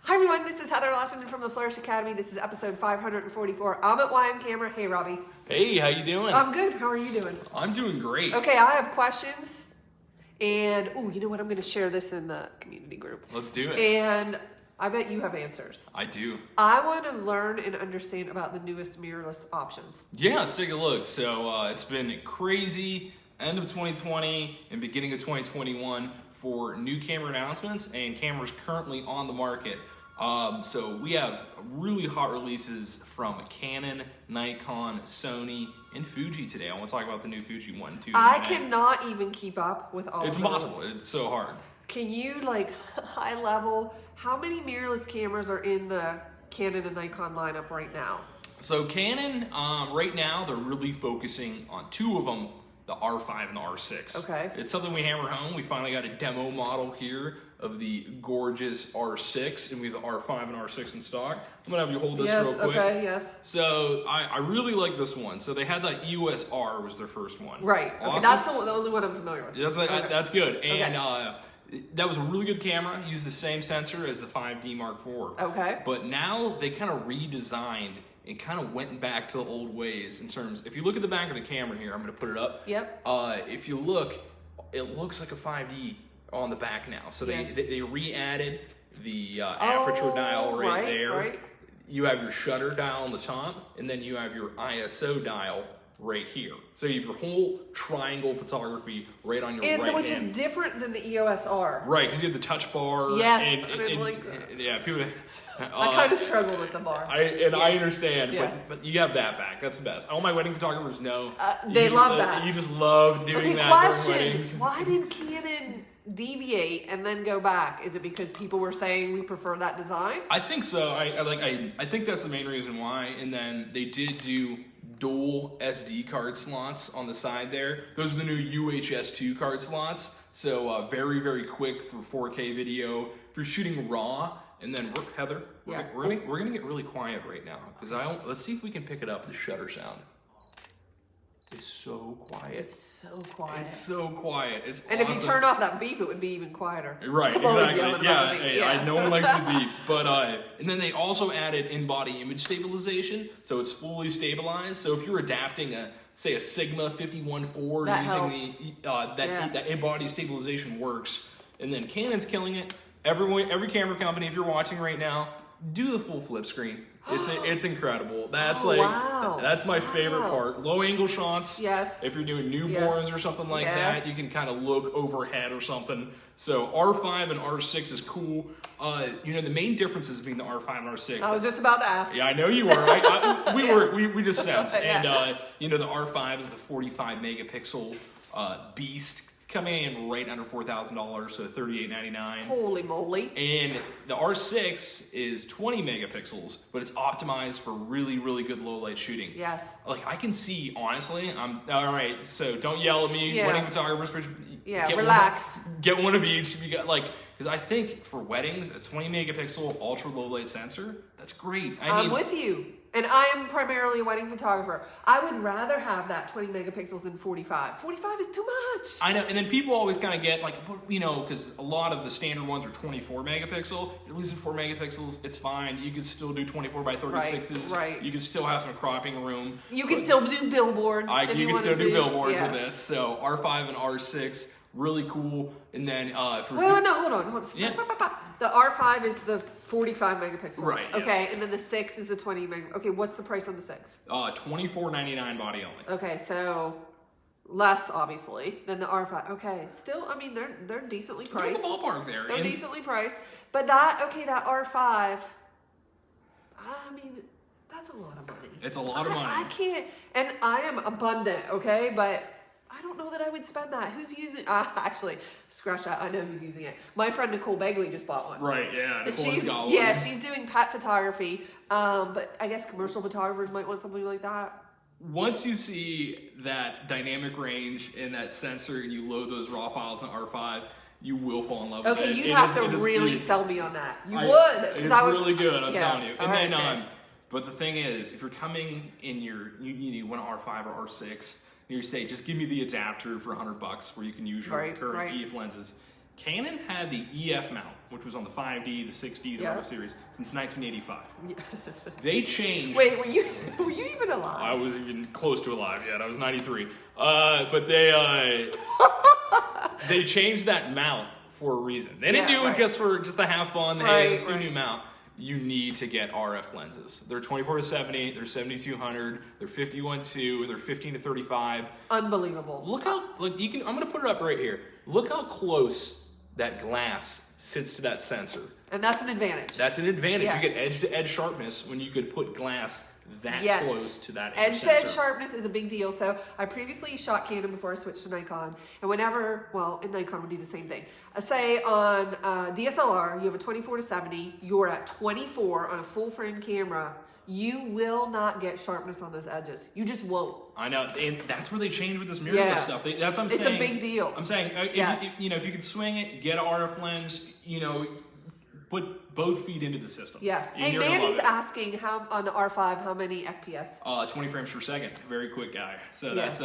Hi everyone, this is Heather Lawson from the Flourish.Academy. This is episode 544. I'm at YM Camera. Hey Robbie. Hey, how you doing? I'm good. How are you doing? I'm doing great. Okay, I have questions. And, you know what? I'm going to share this in the community group. Let's do it. And I bet you have answers. I do. I want to learn and understand about the newest mirrorless options. Yeah, let's take a look. So it's been crazy end of 2020 and beginning of 2021 for new camera announcements and cameras currently on the market. So we have really hot releases from Canon, Nikon, Sony, and Fuji today. I want to talk about the new Fuji 1, 2, I cannot even keep up with all of them. It's impossible. It's so hard. Can you, like, high level, how many mirrorless cameras are in the Canon and Nikon lineup right now? So Canon, right now, they're really focusing on two of them, the R5 and the R6. Okay. It's something we hammer home. We finally got a demo model here of the gorgeous R6, and we have the R5 and R6 in stock. I'm gonna have you hold this real quick. Okay, yes. So I really like this one. So they had the EOS R was their first one. Right. Okay, awesome. that's the only one I'm familiar with. That's like, okay. That's good. And that was a really good camera. Used the same sensor as the 5D Mark IV. Okay. But now they kind of redesigned and kind of went back to the old ways in terms, if you look at the back of the camera here, I'm going to put it up. Yep. If you look, it looks like a 5D on the back now. So they re-added the aperture dial right there. Right. You have your shutter dial on the top, and then you have your ISO dial right here. So you have your whole triangle photography right on your right hand. Which is different than the EOS R. Right, because you have the touch bar. Yes, and like that. Yeah, people. I kind of struggle with the bar. I understand, yeah. but you have that back. That's the best. All my wedding photographers know. They love that. You just love doing that during weddings. Why did Canon deviate and then go back? Is it because people were saying we prefer that design? I think so. I think that's the main reason why. And then they did do dual SD card slots on the side there. Those are the new UHS-2 card slots. So very, very quick for 4K video. If you're shooting RAW, and then Heather, we're gonna get really quiet right now because let's see if we can pick it up, the shutter sound. It's so quiet. It's so quiet. It's so quiet. It's and awesome. if you turn off that beep, it would be even quieter. Right, exactly. Yeah, no one likes the beep. But and then they also added in-body image stabilization, so it's fully stabilized. So if you're adapting say a Sigma 51.4 using that in-body stabilization works. And then Canon's killing it. Every camera company, if you're watching right now, do the full flip screen. It's incredible. That's that's my favorite part. Low angle shots. Yes. If you're doing newborns or something like that, you can kind of look overhead or something. So R5 and R6 is cool. The main differences between the R5 and R6. I was just about to ask. Yeah, I know you were. We just sensed. And the R5 is the 45 megapixel beast. Coming in right under $4,000, so $3,899. Holy moly. And the R6 is 20 megapixels, but it's optimized for really, really good low light shooting. Yes. Like I can see, honestly, all right, so don't yell at me, wedding photographers. Relax. Get one of each. Because I think for weddings, a 20 megapixel ultra low light sensor, that's great. I'm with you. And I am primarily a wedding photographer. I would rather have that 20 megapixels than 45. 45 is too much. I know, and then people always kind of get because a lot of the standard ones are 24 megapixel. You're losing 4 megapixels, it's fine. You can still do 24 by 36s. Right. You can still have some cropping room. You can still do billboards. You can still do billboards with this. So R5 and R6, really cool. And then hold on. Yeah. The R5 is the 45 megapixel. Right. Okay, yes. And then the 6 is the 20 megapixel. Okay, what's the price on the 6? $24.99 body only. Okay, so less obviously than the R5. Okay, still, I mean they're decently priced. They're in the ballpark there. They're decently priced, but that R5. I mean, that's a lot of money. It's a lot of money. I can't, and I am abundant. Okay, but I don't know that I would spend that. Who's using? Actually, scratch that. I know who's using it. My friend Nicole Begley just bought one. Right. Yeah. She's doing pet photography. But I guess commercial photographers might want something like that. Once you see that dynamic range and that sensor, and you load those raw files in the R5, you will fall in love with it. Okay, you'd have to really sell me on that. You would. It's really good. I'm telling you. And then, but the thing is, if you're coming in you want an R5 or R6. You say, just give me the adapter for $100 where you can use your current EF lenses. Canon had the EF mount which was on the 5D, the 6D, the normal series, since 1985. Yeah. They changed. Wait, were you even alive? I wasn't even close to alive yet. I was 93. But they changed that mount for a reason. They didn't do it just to have fun. Hey, let's do a new mount. You need to get RF lenses. They're 24-70, they're 7200, they're 51.2, they're 15-35. Unbelievable. Look how I'm gonna put it up right here. Look how close that glass sits to that sensor. And that's an advantage. That's an advantage. Yes. You get edge-to-edge sharpness when you could put glass that close to that edge-to-edge sharpness is a big deal. So I previously shot Canon before I switched to Nikon, and whenever, in Nikon we do the same thing. Say on DSLR, you have a 24-70, you're at 24 on a full frame camera, you will not get sharpness on those edges. You just won't. I know, and that's where they changed with this mirrorless stuff. That's what I'm saying. It's a big deal. I'm saying, if you could swing it, get an RF lens, put both feet into the system. Yes. Hey, Mandy's asking on the R5 how many FPS? 20 frames per second. Very quick guy. So that's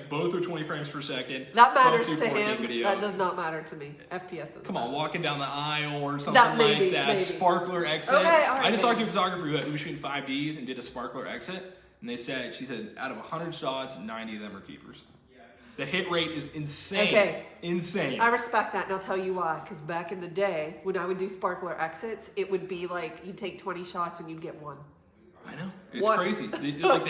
both are 20 frames per second. That matters to him. That does not matter to me. FPS doesn't matter. Walking down the aisle or something like that. Maybe. Sparkler exit. Okay, all right, I just talked to a photographer who was shooting 5Ds and did a sparkler exit, and she said out of 100 shots, 90 of them are keepers. The hit rate is insane. Okay. Insane. I respect that, and I'll tell you why. Because back in the day, when I would do sparkler exits, it would be like you'd take 20 shots and you'd get one. I know. It's crazy. The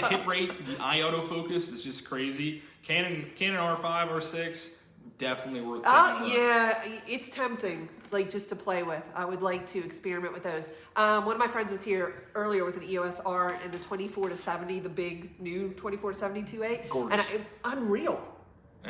hit rate, the eye autofocus is just crazy. Canon R5, R6, definitely worth taking a look. Yeah, it's tempting, just to play with. I would like to experiment with those. One of my friends was here earlier with an EOS R and the 24-70, the big new 24-70 2.8. Gorgeous. And unreal.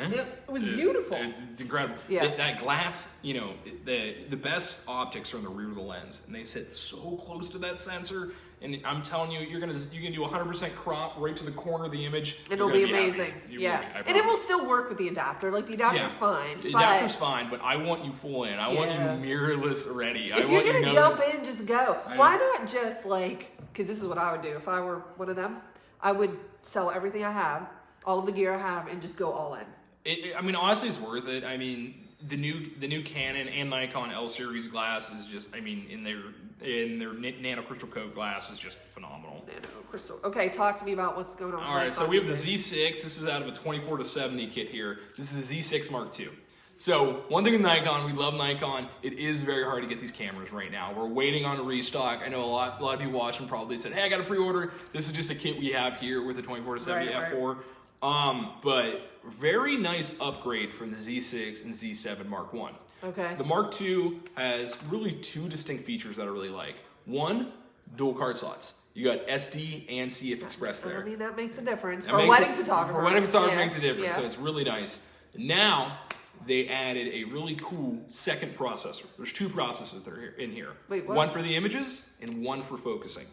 It was beautiful. It's incredible. Yeah. That glass, the best optics are in the rear of the lens, and they sit so close to that sensor. And I'm telling you, you can do 100% crop right to the corner of the image. And it'll be amazing. And it will still work with the adapter. The adapter's fine. The adapter's fine, but I want you full in. I want you mirrorless ready. If you're gonna jump in, just go. Why not just because this is what I would do if I were one of them. I would sell everything I have, all of the gear I have, and just go all in. Honestly, it's worth it. The new Canon and Nikon L series glass is just, in their nano crystal coat glass is just phenomenal. Nano crystal. Okay, talk to me about what's going on. All right, so we have the Z6. This is out of a 24-70 kit here. This is the Z6 Mark II. So one thing with Nikon, we love Nikon. It is very hard to get these cameras right now. We're waiting on a restock. I know a lot of people watching probably said, "Hey, I got a pre-order." This is just a kit we have here with the 24-70 f4. But very nice upgrade from the Z6 and Z7 Mark I. Okay. The Mark II has really two distinct features that I really like. One, dual card slots. You got SD and CF Express there. That makes a difference. For wedding photographer. For wedding photographer makes a difference, so it's really nice. Now, they added a really cool second processor. There's two processors that are in here. Wait, what? One for the images and one for focusing.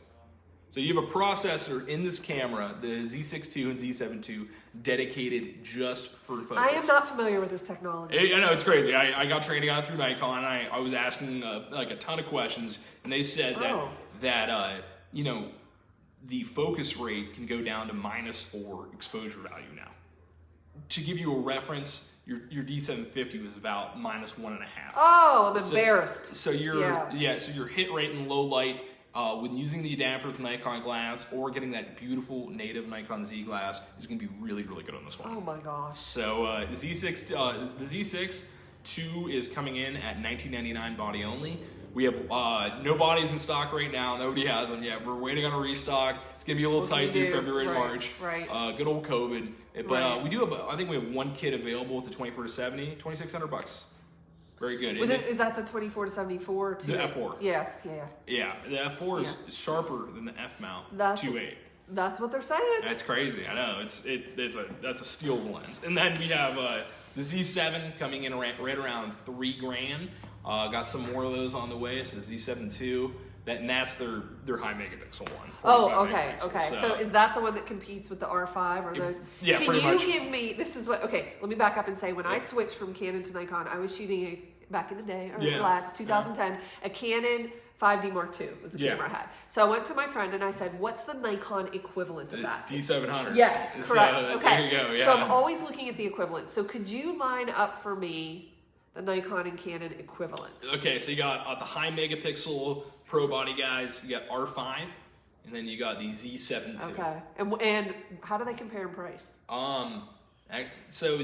So you have a processor in this camera, the Z6 II and Z7 II, dedicated just for focus. I am not familiar with this technology. I know, it's crazy. I got training on it through Nikon. I was asking a ton of questions, and they said that the focus rate can go down to -4 exposure value now. To give you a reference, your D750 was about -1.5. Oh, I'm embarrassed. So your hit rate in low light, when using the adapter with Nikon glass or getting that beautiful native Nikon Z glass, is going to be really, really good on this one. Oh my gosh. So the Z6 II is coming in at $19.99 body only. We have no bodies in stock right now. Nobody has them yet. We're waiting on a restock. It's going to be a little tight through February, March. Right. Good old COVID. But we do have, I think we have one kit available with the 24-70, $2,600. Very good. Is that the 24-74? The F4. Yeah. Yeah, the F4 is sharper than the F mount 2.8. That's what they're saying. That's crazy. I know. That's a steel lens. And then we have the Z7 coming in right around $3,000. Got some more of those on the way. So the Z7 II. That's their high megapixel one. Oh, okay. So is that the one that competes with the R5 or those? Yeah, Can pretty you much. give me, this is what, okay, let me back up and say, when I switched from Canon to Nikon, I was shooting back in the day, relax, 2010, a Canon 5D Mark II was the camera I had. So I went to my friend and I said, what's the Nikon equivalent of that? D700. Yes, correct. Okay. There you go, yeah. So I'm always looking at the equivalent. So could you line up for me the Nikon and Canon equivalents. Okay, so you got the high megapixel pro body guys. You got R5, and then you got the Z7 II. Okay, and how do they compare in price? So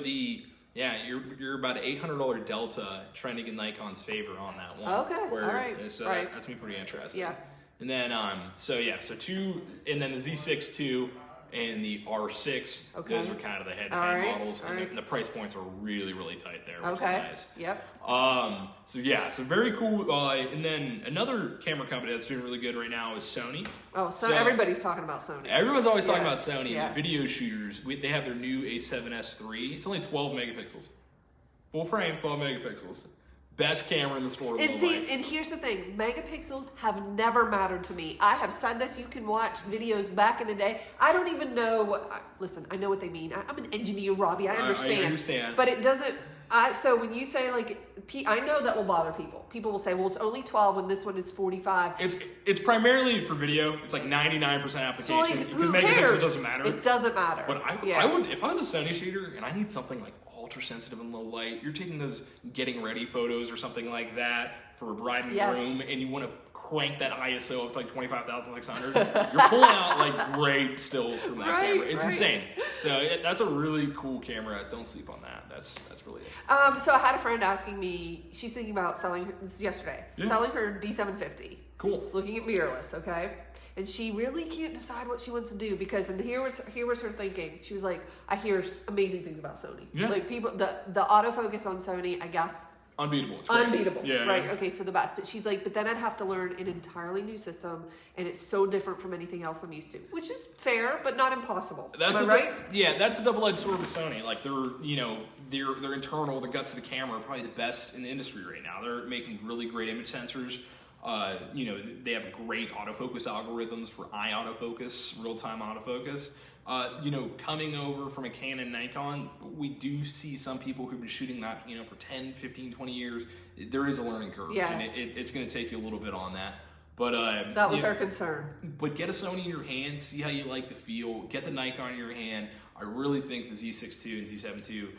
you're about an $800 delta trying to get Nikon's favor on that one. Okay, all right. So right. that's me pretty interesting. Yeah. And then so two, and then the Z6 II and the R6. Okay. Those are kind of the head-to-head models, and the price points are really, really tight there, which is nice. Yep. So very cool. And then another camera company that's doing really good right now is Sony. Oh, so everybody's talking about Sony. Everyone's always talking about Sony. Yeah. The video shooters, they have their new A7S III. It's only 12 megapixels. Full frame, 12 megapixels. Best camera in the store. And here's the thing, megapixels have never mattered to me. I have said this, you can watch videos back in the day. I don't even know, listen, I know what they mean. I'm an engineer, Robbie, I understand. I understand. But it doesn't, so when you say I know that will bother people. People will say, well, it's only 12 when this one is 45. It's primarily for video. It's like 99% application. So because megapixel doesn't matter. It doesn't matter. But I would, if I was a Sony shooter and I need something like ultra sensitive and low light, you're taking those getting ready photos or something like that for a bride and groom, and you want to crank that ISO up to like 25,600, you're pulling out like great stills from that camera. It's insane. So that's a really cool camera. Don't sleep on that. That's really it. So I had a friend asking me, she's thinking about selling, this is yesterday, selling her D750. Cool. Looking at mirrorless, okay? And she really can't decide what she wants to do because, and here was her thinking. She was like, I hear amazing things about Sony. Yeah. Like people, the autofocus on Sony, I guess. Unbeatable. It's great. Unbeatable. Yeah. Right. Okay. So the best. But she's like, but then I'd have to learn an entirely new system, and it's so different from anything else I'm used to, which is fair, but not impossible. Am I right? Yeah, that's a double-edged sword with Sony. Like their internal, the guts of the camera are probably the best in the industry right now. They're making really great image sensors. They have great autofocus algorithms for eye autofocus, real-time autofocus. Coming over from a Canon Nikon, we do see some people who've been shooting that, for 10, 15, 20 years. There is a learning curve, and it's going to take you a little bit on that. But that was our concern. But get a Sony in your hand, see how you like the feel. Get the Nikon in your hand. I really think the Z6 II and Z7 II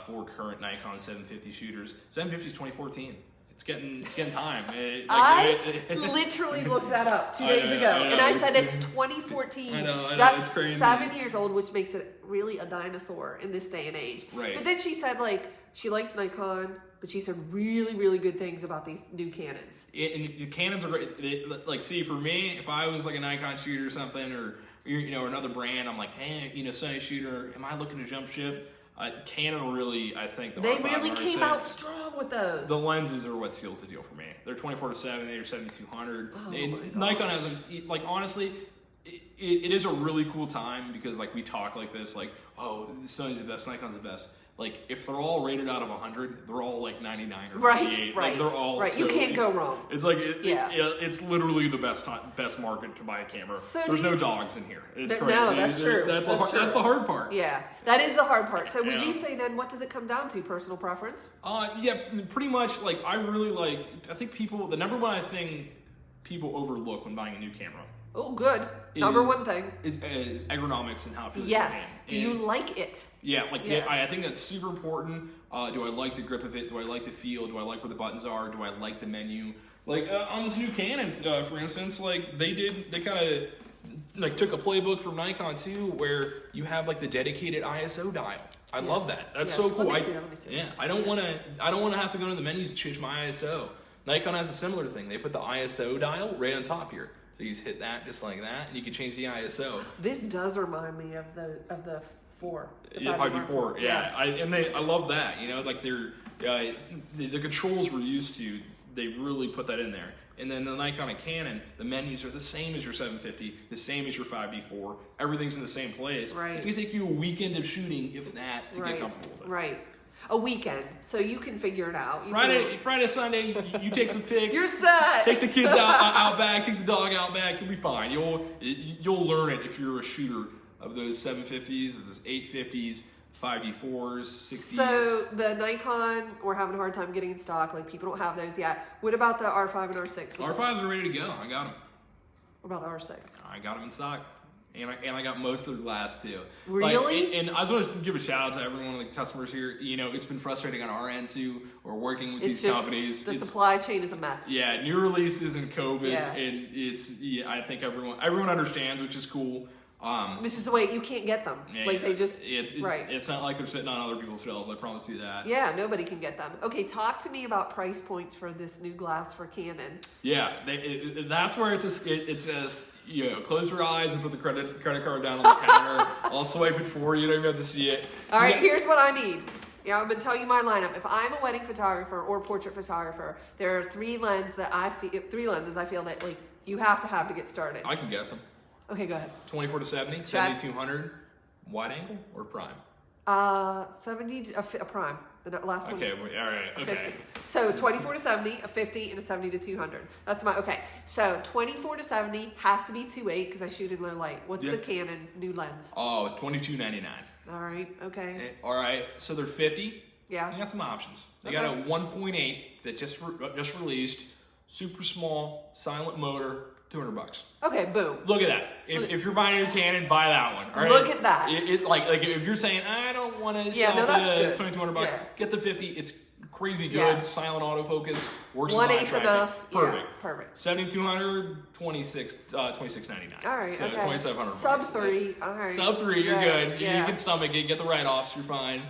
for current Nikon 750 shooters. 750 is 2014. It's getting time. I literally looked that up 2 days ago, and I said it's 2014. I know. That's it's crazy. 7 years old, which makes it really a dinosaur in this day and age. Right. But then she said she likes Nikon, but she said really, really good things about these new Canons. And the Canons are great. See, for me, if I was like a Nikon shooter or something, or another brand, I'm like, hey, Sony shooter, am I looking to jump ship? Canon really, I think they really came out strong with those. The lenses are what seals the deal for me. They're 24-70, they're 7200. Oh Nikon hasn't, honestly, it is a really cool time because we talk like this, Sony's the best, Nikon's the best. If they're all rated out of 100, they're all 99 or 98. Right. They're all right. You can't go wrong. It's it's literally the best market to buy a camera. So There's no dogs in here. It's crazy. No, that's true. That's the hard part. Yeah, that is the hard part. So would you say then, what does it come down to? Personal preference? Yeah, pretty much. I really I think the number one thing people overlook when buying a new camera. Oh, good. Number one thing is ergonomics and how it feels. Yes. Do you like it? Yeah, I think that's super important. Do I like the grip of it? Do I like the feel? Do I like where the buttons are? Do I like the menu? On this new Canon, for instance, they kind of took a playbook from Nikon too, where you have the dedicated ISO dial. I love that. That's so cool. Let me see. Yeah, I don't want to have to go to the menus to change my ISO. Nikon has a similar thing. They put the ISO dial right on top here. So you just hit that just like that, and you can change the ISO. This does remind me of the 4. The 5D4. Yeah. I love that. The controls we're used to, they really put that in there. And then the Nikon and Canon, the menus are the same as your 750, the same as your 5D4. Everything's in the same place. Right. It's gonna take you a weekend of shooting, if that, to get comfortable with it. Right. A weekend, so you can figure it out. Friday, Sunday, you take some pics. You're set. Take the kids out back. Take the dog out back. You'll be fine. You'll learn it if you're a shooter of those 750s, of those 850s, 5D4s, 60s. So the Nikon, we're having a hard time getting in stock. People don't have those yet. What about the R5 and R6? R5s are ready to go. I got them. What about the R6? I got them in stock. And I got most of the glass too. Really? And I just want to give a shout out to every one of the customers here. You know, it's been frustrating on our end too. We're working with these companies. The supply chain is a mess. Yeah, new releases and COVID, and I think everyone understands, which is cool. It's just the way you can't get them. They just right. It's not like they're sitting on other people's shelves. I promise you that. Yeah, nobody can get them. Okay, talk to me about price points for this new glass for Canon. Yeah, that's where it says close your eyes and put the credit card down on the counter. I'll swipe it for you. You don't even have to see it. All right, here's what I need. Yeah, I'm gonna tell you my lineup. If I'm a wedding photographer or portrait photographer, there are three lenses I feel that like you have to get started. I can guess them. Okay, go ahead. 24 to 70, 70-200, wide angle or prime? 70 a prime. The last one. Okay, all right. Okay. 50. So 24 to 70, a 50, and a 70 to 200. That's my So 24 to 70 has to be 2.8 because I shoot in low light. What's the Canon New Lens? Oh, $22.99. All right. Okay. All right. So they're 50. Yeah. They got some options. They got a 1.8 that just released, super small, silent motor. $200. Okay, boom. Look at that. If you're buying a new Canon, buy that one. All right? Look at that. Like if you're saying I don't want to shop at $2,200, get the 50. It's crazy good. Silent autofocus works. 1/8 enough. Perfect. Yeah, perfect. 7200, $26.99. All right. So okay. $2,700. Sub 3. All right. Sub 3. You're good. Yeah. You can stomach it. Get the write-offs. You're fine.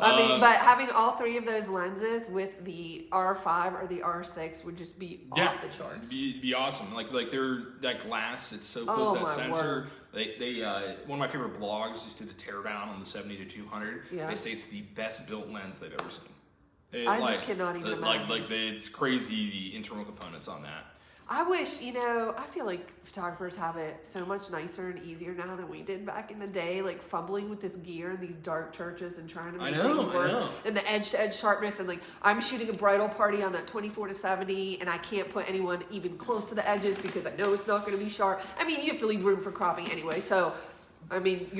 I mean, but having all three of those lenses with the R5 or the R6 would just be off the charts. Be awesome. Like they're that glass. It's so close to that sensor. They one of my favorite blogs just did a teardown on the 70 to 200. Yeah. They say it's the best built lens they've ever seen. I just cannot even imagine. It's crazy the internal components on that. I wish, I feel like photographers have it so much nicer and easier now than we did back in the day, like fumbling with this gear in these dark churches and trying to make things work. And the edge-to-edge sharpness, and like I'm shooting a bridal party on that 24 to 70 and I can't put anyone even close to the edges because I know it's not going to be sharp. I mean, you have to leave room for cropping anyway, so I mean,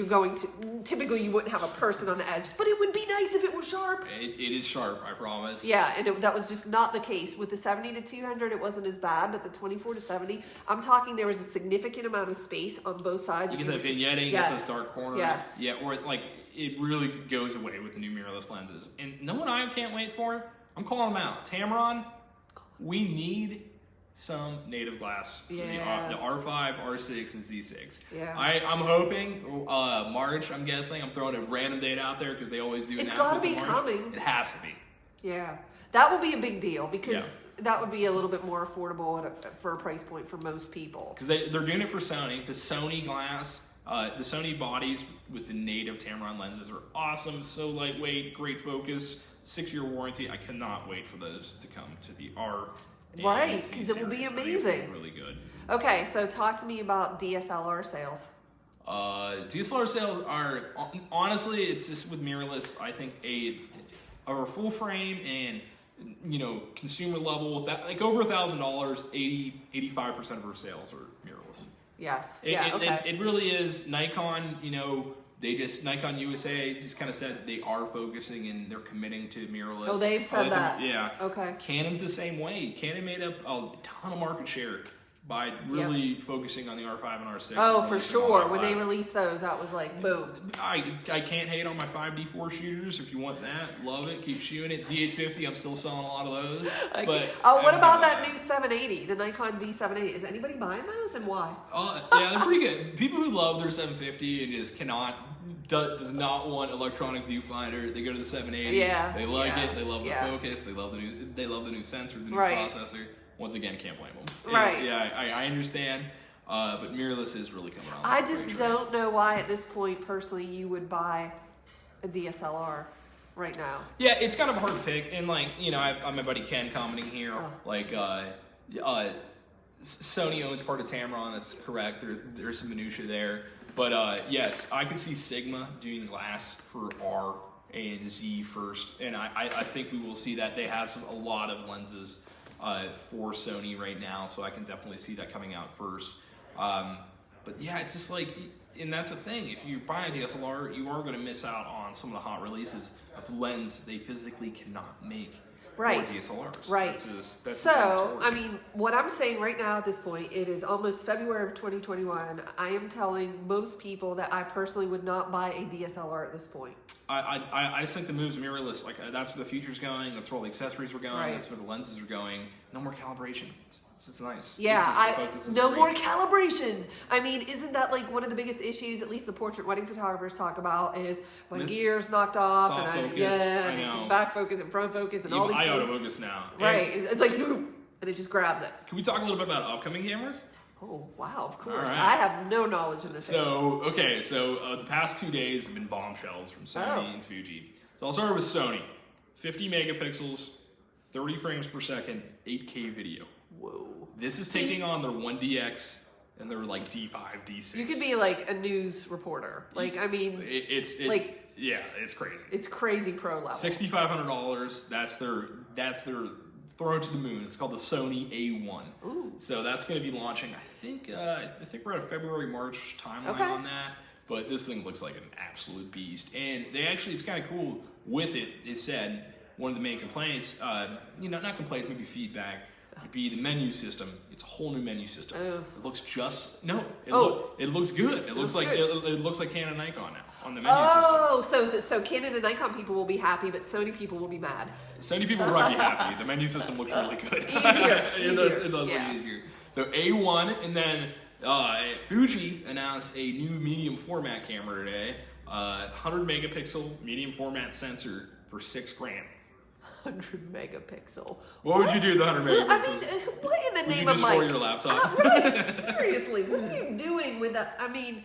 typically you wouldn't have a person on the edge, but it would be nice if it was sharp. It is sharp, I promise. Yeah, and that was just not the case. With the 70 to 200, it wasn't as bad, but the 24 to 70, I'm talking there was a significant amount of space on both sides. You get that vignetting, you get those dark corners. Yes. Yeah, or it really goes away with the new mirrorless lenses. And no one I can't wait for, I'm calling them out. Tamron, we need some native glass for the R5, R6, and Z6. Yeah. I'm hoping March, I'm guessing. I'm throwing a random date out there because they always do. It's got to be coming. It has to be. Yeah. That will be a big deal because that would be a little bit more affordable for a price point for most people. Because they're doing it for Sony. The Sony glass, the Sony bodies with the native Tamron lenses are awesome. So lightweight, great focus, 6-year warranty. I cannot wait for those to come to the R. Right, because it will be amazing. Really good. Okay, so talk to me about DSLR sales. DSLR sales are honestly, it's just with mirrorless. I think a full frame and consumer level that like over $1,000, 85% of our sales are mirrorless. Yes. It really is. Nikon, Nikon USA just kind of said they are focusing and they're committing to mirrorless. Oh, they've said that. Yeah. Okay. Canon's the same way. Canon made up a ton of market share by really focusing on the R5 and R6. Oh, for sure. When they released those, that was like, boom. I can't hate on my 5D4 shooters. If you want that, love it. Keep shooting it. D850, I'm still selling a lot of those. What about that new 780, the Nikon D780? Is anybody buying those and why? Yeah, they're pretty good. People who love their 750 and just does not want electronic viewfinder, they go to the 780. Yeah. They like it. They love the focus. They love the new sensor, the new processor. Once again, can't blame them. Right. Yeah, I understand. But mirrorless is really coming around. I just don't know why at this point, personally, you would buy a DSLR right now. Yeah, it's kind of a hard pick. And I have my buddy Ken commenting here. Sony owns part of Tamron. That's correct. There's some minutia there. But yes, I could see Sigma doing glass for R and Z first. And I think we will see that. They have a lot of lenses for Sony right now, so I can definitely see that coming out first. But yeah, it's just and that's the thing. If you buy a DSLR, you are going to miss out on some of the hot releases of lens they physically cannot make. Right. for DSLRs. Right. That's so, I mean, what I'm saying right now at this point, it is almost February of 2021. I am telling most people that I personally would not buy a DSLR at this point. I just think the move's mirrorless. Like that's where the future's going. That's where all the accessories are going. Right. That's where the lenses are going. No more calibration. It's nice. Yeah, no more calibrations. I mean, isn't that like one of the biggest issues? At least the portrait wedding photographers talk about is my gear's knocked off, soft and focus, it's back focus and front focus and all these things. I autofocus now. Right, it's like, and it just grabs it. Can we talk a little bit about upcoming cameras? Oh, wow, of course. Right. I have no knowledge in this So, okay, the past 2 days have been bombshells from Sony and Fuji. So I'll start with Sony. 50 megapixels, 30 frames per second, 8K video. Whoa. This is taking on their 1DX and their like D5, D6. You could be like a news reporter. Like, I mean, it's crazy. It's crazy pro level. $6,500. That's their throw to the moon. It's called the Sony A1. Ooh. So that's going to be launching. I think we're at a February-March timeline on that. But this thing looks like an absolute beast. And it's kind of cool with it. They said one of the main complaints, not complaints, maybe feedback, would be the menu system. It's a whole new menu system. It looks it looks good. It looks like Canon and Nikon now on the menu system. So Canon and Nikon people will be happy, but Sony people will be mad. Sony people will probably be happy. The menu system looks really good. Easier. It does look easier. So A1, and then Fuji announced a new medium format camera today. 100 megapixel medium format sensor for $6,000. 100 megapixel. What would you do with 100 megapixels? I mean, what in the name of like? Would you destroy your laptop? Right, seriously, what are you doing with that? I mean,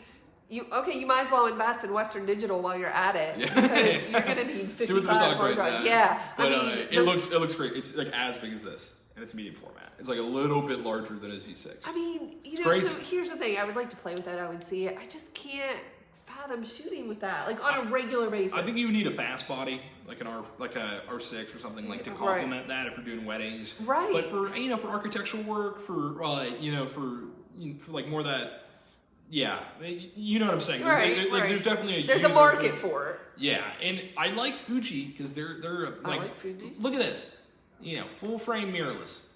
you might as well invest in Western Digital while you're at it because you're gonna need 55 hard drives. Yeah, but, it looks great. It's like as big as this, and it's medium format. It's like a little bit larger than a Z6. I mean, crazy. So here's the thing. I would like to play with that. I would see it. I just can't fathom shooting with that, like on a regular basis. I think you need a fast body, like a R6 or something, like to complement that if you're doing weddings. Right. But for architectural work, for like more that. Yeah, you know what I'm saying. Right, like there's definitely a market for it. Yeah, and I like Fuji because they're like. I like Fuji. Look at this, full frame mirrorless.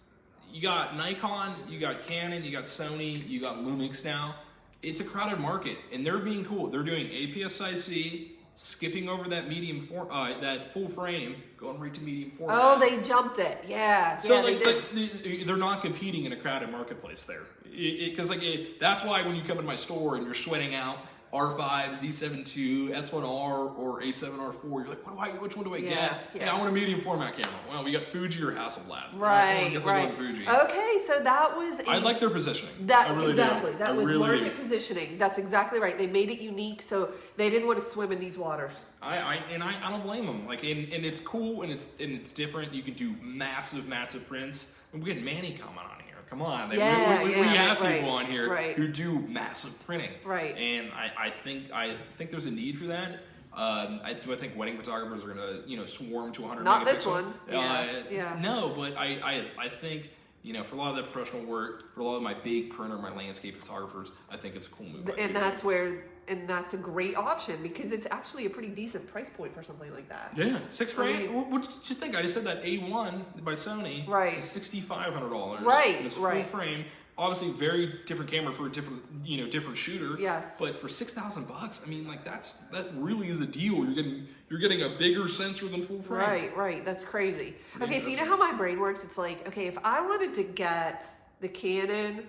You got Nikon, you got Canon, you got Sony, you got Lumix now. It's a crowded market, and they're being cool. They're doing APS-C, skipping over that that full frame, going right to medium format. Oh, they jumped it. Yeah. So they they're not competing in a crowded marketplace there, because that's why when you come into my store and you're sweating out R5, Z7 II, S1R, or A7R4, you're like, which one do I get? Yeah. Hey, I want a medium format camera. Well, we got Fuji or Hasselblad. Right. Fuji. Okay, so that was. I like their positioning. That really exactly. Do. That was market positioning. That's exactly right. They made it unique, so they didn't want to swim in these waters. I don't blame them. Like, and it's cool and it's different. You can do massive prints. And we had Manny coming on here. Come on, we have people on here who do massive printing, right? And I think there's a need for that. I think wedding photographers are gonna swarm to 100. Not megapixel. This one. No, but I think for a lot of that professional work, for a lot of my big printer, my landscape photographers, I think it's a cool move. And that's a great option because it's actually a pretty decent price point for something like that. Yeah, $6,000. What did you think? I just said that A1 by Sony is $6,500. Right, and it's full frame. Obviously, very different camera for a different shooter. Yes. But for $6,000, I mean, like that really is a deal. You're getting a bigger sensor than full frame. Right. That's crazy. Okay, so you know how my brain works? It's like, okay, if I wanted to get the Canon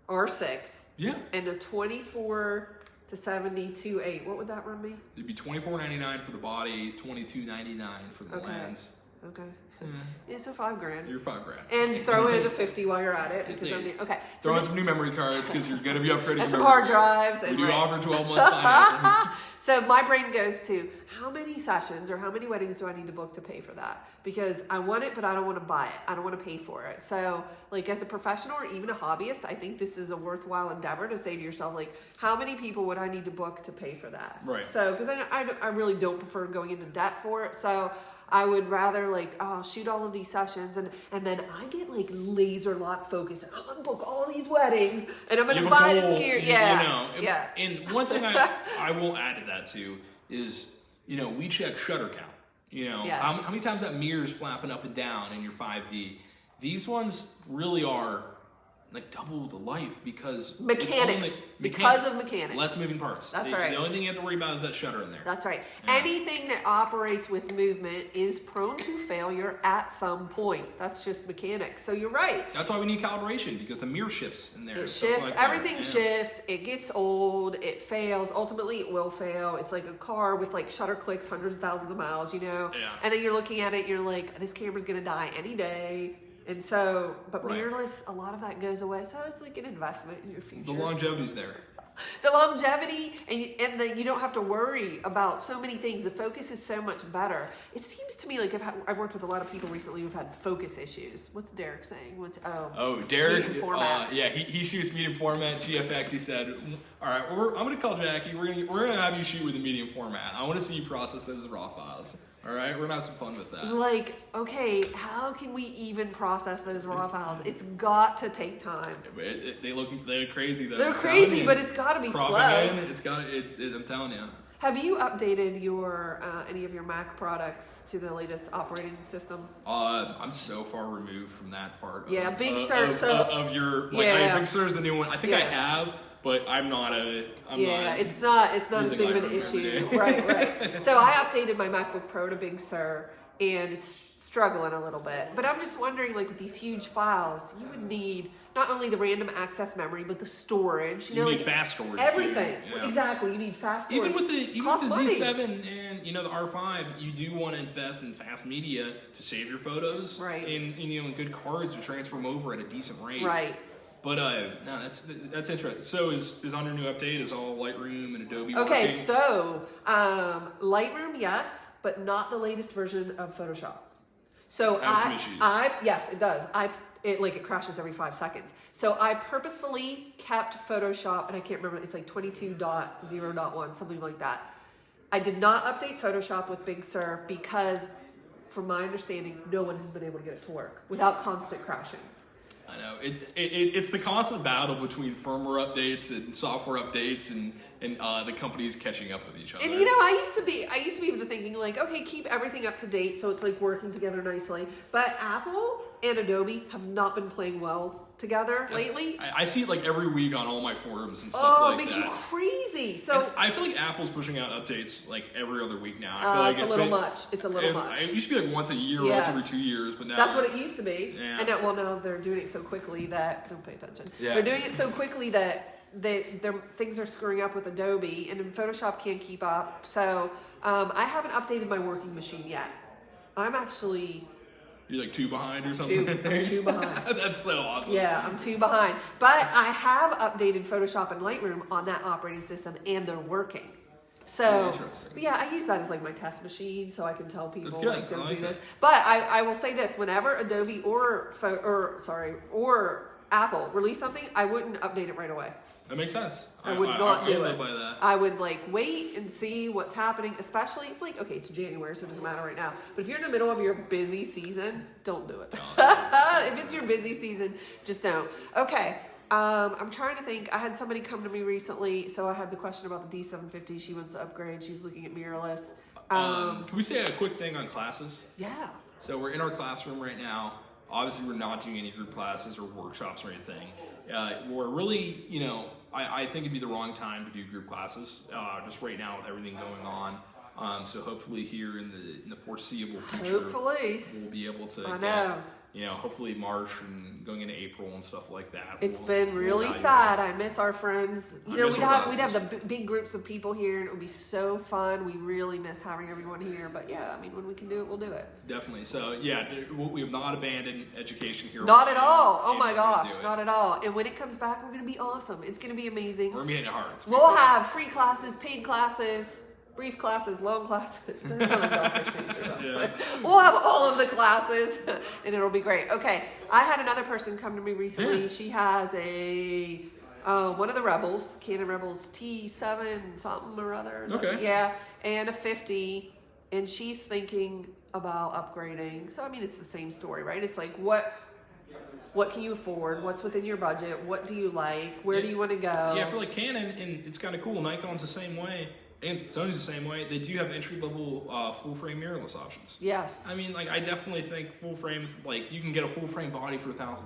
R6, and a 24 to 72.8, what would that run me? It'd be $24.99 for the body, $22.99 for the lens. Okay. Yeah, so $5,000. You're $5,000. And throw in a 50 while you're at it. Because throw in some new memory cards because you're going to be upgrading and some hard drives. We do offer 12 months financing. So my brain goes to how many sessions or how many weddings do I need to book to pay for that? Because I want it, but I don't want to buy it. I don't want to pay for it. So like as a professional or even a hobbyist, I think this is a worthwhile endeavor to say to yourself, like, how many people would I need to book to pay for that? Right. So, because I really don't prefer going into debt for it. So I would rather I'll shoot all of these sessions and then I get laser lock focus and I'm gonna book all these weddings and I'm gonna buy this gear. Yeah. And one thing I will add to that too is, we check shutter count. You know, Yes. how many times that mirror's flapping up and down in your 5D? These ones really are like double the life because mechanics. Because of mechanics. Less moving parts. That's right. The only thing you have to worry about is that shutter in there. That's right. Yeah. Anything that operates with movement is prone to failure at some point. That's just mechanics. So you're right. That's why we need calibration, because the mirror shifts in there. It shifts. Like Everything shifts. It gets old. It fails. Ultimately, it will fail. It's like a car with like shutter clicks, hundreds of thousands of miles, you know? Yeah. And then you're looking at it, you're like, this camera's going to die any day. And so, but Right. mirrorless, a lot of that goes away. So it's like an investment in your future. The longevity's there. The longevity, and you don't have to worry about so many things. The focus is so much better. It seems to me like I've worked with a lot of people recently who've had focus issues. What's Derek saying? Derek, medium format. he shoots medium format, GFX. He said, all right, I'm going to call Jackie. We're going to have you shoot with a medium format. I want to see you process those raw files. All right, we're going to have some fun with that. Like, okay, how can we even process those raw files? It's got to take time. They're crazy though. They're crazy, but it's got to be slow. I'm telling you. Have you updated your any of your Mac products to the latest operating system? I'm so far removed from that part. Yeah, Big Sur. Big Sur is the new one. I think I have, but I'm not. It's not as big of an issue. Right. So I updated my MacBook Pro to Big Sur, and it's struggling a little bit. But I'm just wondering, like with these huge files, you would need not only the random access memory, but the storage. You need fast storage. Everything. Too. Yeah. Exactly. You need fast storage. Even with the Z7 and the R5, you do want to invest in fast media to save your photos. Right. And good cards to transfer them over at a decent rate. Right. But no, that's interesting. So is on your new update, is all Lightroom and Adobe Okay, working? so Lightroom, yes, but not the latest version of Photoshop. So some issues. Yes, it does. It crashes every 5 seconds. So I purposefully kept Photoshop, and I can't remember, it's like 22.0.1, something like that. I did not update Photoshop with Big Sur because, from my understanding, no one has been able to get it to work without constant crashing. I know it's the constant battle between firmware updates and software updates and the companies catching up with each other. And I used to be of the thinking like, okay, keep everything up to date so it's like working together nicely. But Apple and Adobe have not been playing well together lately. I see it like every week on all my forums and stuff like that. Oh, it makes you crazy. So and I feel like Apple's pushing out updates like every other week now. I feel like it's a little much. It's a little much. It used to be like once a year, once every 2 years, but now that's what it used to be. Yeah. And now they're doing it so quickly that don't pay attention. Yeah. They're doing it so quickly that their things are screwing up with Adobe, and then Photoshop can't keep up. So I haven't updated my working machine yet. I'm actually. You're like 2 behind or something? I'm 2 behind. That's so awesome. Yeah, I'm 2 behind. But I have updated Photoshop and Lightroom on that operating system, and they're working. So, yeah, I use that as like my test machine, so I can tell people like don't do this. But I will say this: whenever Adobe or Apple release something, I wouldn't update it right away. That makes sense. I would not do live it. By that. I would wait and see what's happening, especially okay, it's January, so it doesn't matter right now. But if you're in the middle of your busy season, don't do it. If it's your busy season, just don't. Okay. I'm trying to think. I had somebody come to me recently, so I had the question about the D750. She wants to upgrade. She's looking at mirrorless. Can we say a quick thing on classes? Yeah. So we're in our classroom right now. Obviously, we're not doing any group classes or workshops or anything. We're really, I think it'd be the wrong time to do group classes, just right now with everything going on. So hopefully here in the foreseeable future, we'll be able to hopefully March and going into April and stuff like that. It's been really sad. I miss our friends. We'd have the big groups of people here, and it would be so fun. We really miss having everyone here. But yeah, when we can do it, we'll do it. Definitely. So yeah, we have not abandoned education here. Not at all. Oh my gosh, not at all. And when it comes back, we're going to be awesome. It's going to be amazing. We're meeting it hard. We'll have free classes, paid classes, brief classes, long classes. We'll have all of the classes, and it'll be great. Okay, I had another person come to me recently. Yeah. She has a one of the Rebels, Canon Rebels T7 something or other. Okay. Yeah, and a 50, and she's thinking about upgrading. So it's the same story, right? It's like what can you afford? What's within your budget? What do you like? Where do you want to go? Yeah, for Canon, and it's kind of cool. Nikon's the same way. And Sony's the same way. They do have entry-level full-frame mirrorless options. Yes. I mean, like, I definitely think full frames, like, you can get a full-frame body for $1,000.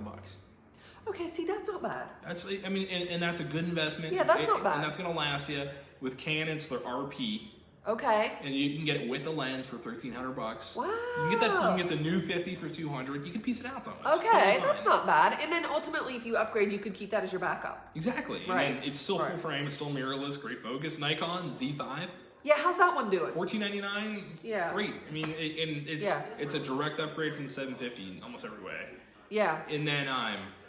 Okay, see, that's not bad. That's, I mean, and that's a good investment. Yeah, that's not bad. And that's going to last you. With Canon, it's their RP. Okay. And you can get it with the lens for $1,300. Wow. You can get the new 50 for $200. You can piece it out though. It's okay, that's not bad. And then ultimately, if you upgrade, you could keep that as your backup. Exactly. Right. And then it's still full frame. It's still mirrorless. Great focus. Nikon Z5. Yeah, how's that one doing? $14.99. Yeah. Great. I mean, it's a direct upgrade from the 750 in almost every way. Yeah. And then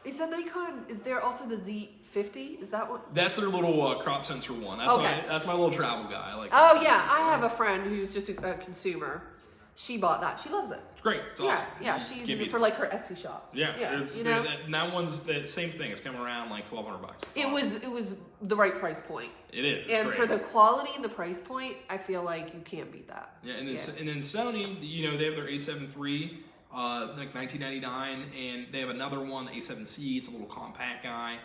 is the Nikon? Is there also the Z50? Is that one? That's their little crop sensor one. That's my little travel guy. Oh yeah, I have a friend who's just a consumer. She bought that. She loves it. It's great. It's awesome. Yeah. She uses it for like her Etsy shop. Yeah. You know, and that one's the same thing. It's coming around like $1,200. It was the right price point. It is. It's and great. for the quality and the price point, I feel like you can't beat that. Yeah, and then Sony, they have their A7 III. Like $19.99, and they have another one, the A7C. It's a little compact guy.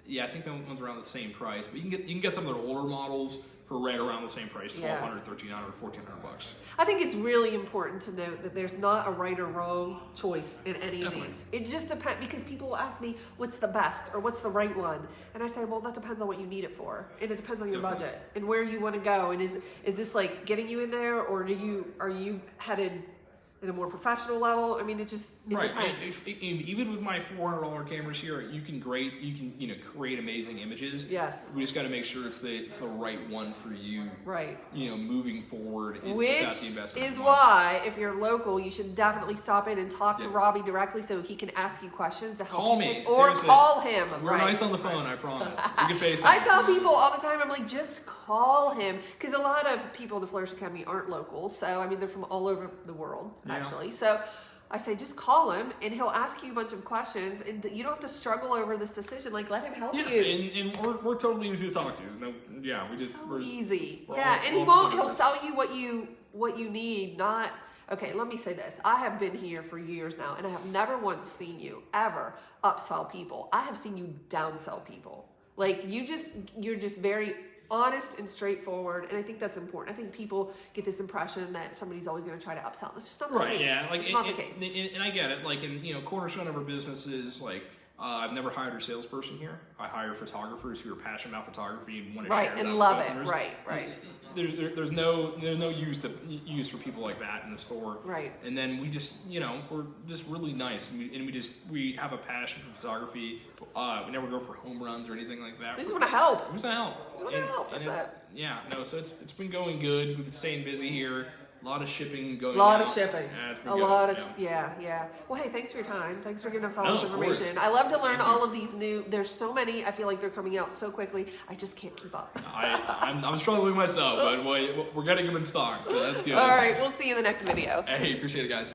Yeah, I think that one's around the same price. But you can get some of their older models for right around the same price, $1,200, $1,300, $1,400. I think it's really important to note that there's not a right or wrong choice in any of these. It just depends, because people will ask me what's the best or what's the right one, and I say, well, that depends on what you need it for, and it depends on your budget and where you want to go. And is this like getting you in there, or are you headed at a more professional level? I mean, it depends. Even with my $400 cameras here, you can create amazing images. Yes. We just got to make sure it's the right one for you. Right. Moving forward. Which is why, if you're local, you should definitely stop in and talk to Robbie directly so he can ask you questions to help. Call me. Or seriously. Call him. We're nice on the phone, I promise. We can FaceTime. I tell people all the time, I'm like, just call him, because a lot of people in the Flourish Academy aren't local. So I mean, they're from all over the world. Actually. So I say, just call him and he'll ask you a bunch of questions, and you don't have to struggle over this decision. Like, let him help you. And we're totally easy to talk to. We're easy. And he'll sell you what you need, not. Okay, let me say this. I have been here for years now, and I have never once seen you ever upsell people. I have seen you downsell people. Like, you're just very honest and straightforward, and I think that's important. I think people get this impression that somebody's always going to try to upsell. That's just not the case. Yeah, it's not the case. And I get it. Like, in cornerstone of our business is like, I've never hired a salesperson here. I hire photographers who are passionate about photography and want to share that and with love customers. it. Right. There's no use for people like that in the store. Right. And then we just we're just really nice, and we have a passion for photography. We never go for home runs or anything like that. We just want to help. We just want to help. That's it. Yeah. No. So it's been going good. We've been staying busy here. A lot of shipping going on. A lot of shipping. Yeah, it's been a good. lot of, yeah. Well, hey, thanks for your time. Thanks for giving us all this information. Course. I love to learn all of these new, there's so many, I feel like they're coming out so quickly, I just can't keep up. I'm struggling myself, but we're getting them in stock, so that's good. All right, we'll see you in the next video. Hey, appreciate it, guys.